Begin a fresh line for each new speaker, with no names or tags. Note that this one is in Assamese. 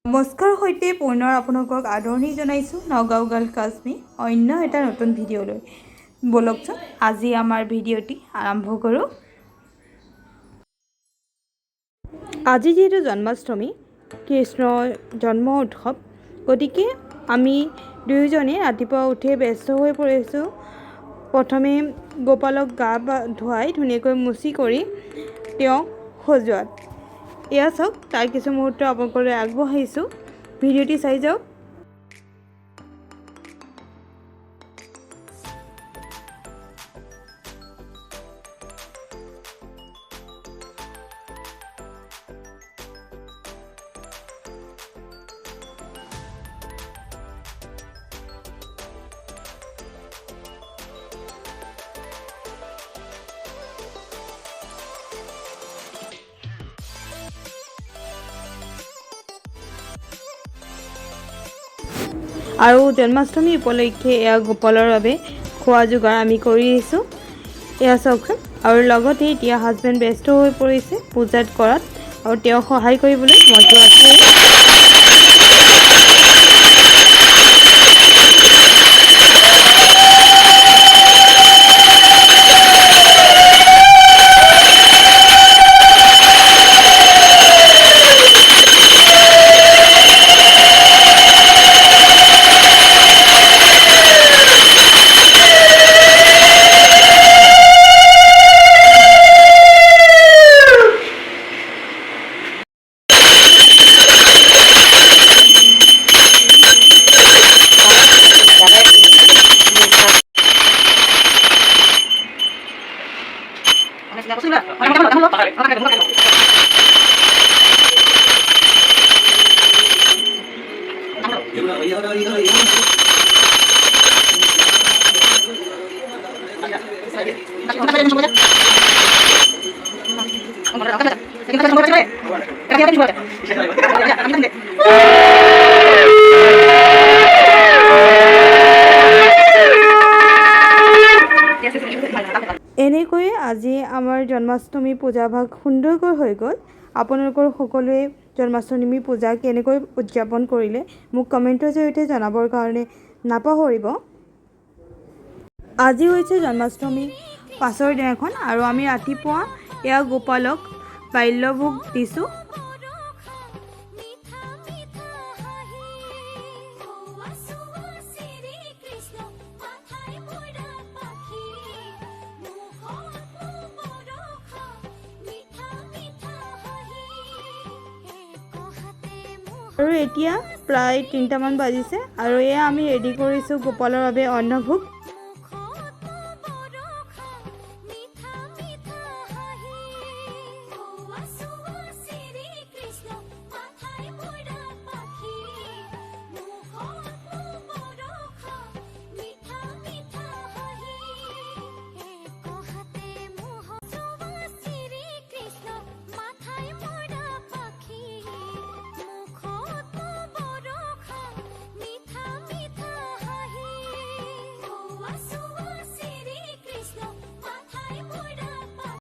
নমস্কাৰ সৈতে পুনৰ আপোনালোকক আদৰণি জনাইছোঁ নগাঁও গাৰ্ল কাশ্মী অন্য এটা নতুন ভিডিঅ'লৈ। বলকচোন আজি আমাৰ ভিডিঅ'টি আৰম্ভ কৰোঁ। আজি যিহেতু জন্মাষ্টমী, কৃষ্ণৰ জন্ম উৎসৱ, গতিকে আমি দুয়োজনে ৰাতিপুৱা উঠি ব্যস্ত হৈ পৰিছোঁ। প্ৰথমে গোপালক গা ধুৱাই ধুনীয়াকৈ মুচি কৰি তেওঁক সজোৱাত। এয়া চাওক, তাৰ কিছু মুহূৰ্ত আপোনালোকলৈ আগবঢ়াইছোঁ, ভিডিঅ'টি চাই যাওক। আৰু জন্মাষ্টমী উপলক্ষে এয়া গোপালৰ বাবে খোৱা যোগাৰ আমি কৰি আহিছোঁ। এয়া চাওকচোন। আৰু লগতে এতিয়া হাজবেণ্ড ব্যস্ত হৈ পৰিছে পূজাত কৰাত, আৰু তেওঁক সহায় কৰিবলৈ মইতো আছোৱেই। এনেকৈয়ে আজি আমাৰ জন্মাষ্টমী পূজাভাগ সুন্দৰকৈ হৈ গ'ল। আপোনালোকৰ সকলোৱে জন্মাষ্টমী পূজা কেনেকৈ উদযাপন কৰিলে মোক কমেণ্টৰ জৰিয়তে জনাবৰ কাৰণে নাপাহৰিব। আজি হৈছে জন্মাষ্টমী পাছৰ দিনাখন, আৰু আমি ৰাতিপুৱা এয়া গোপালক বাল্যভোগ দিছোঁ। আৰু এতিয়া প্ৰায় 3টামান বাজিছে, আৰু এয়া আমি ৰেডি কৰিছোঁ গোপালৰ বাবে অন্নভোগ।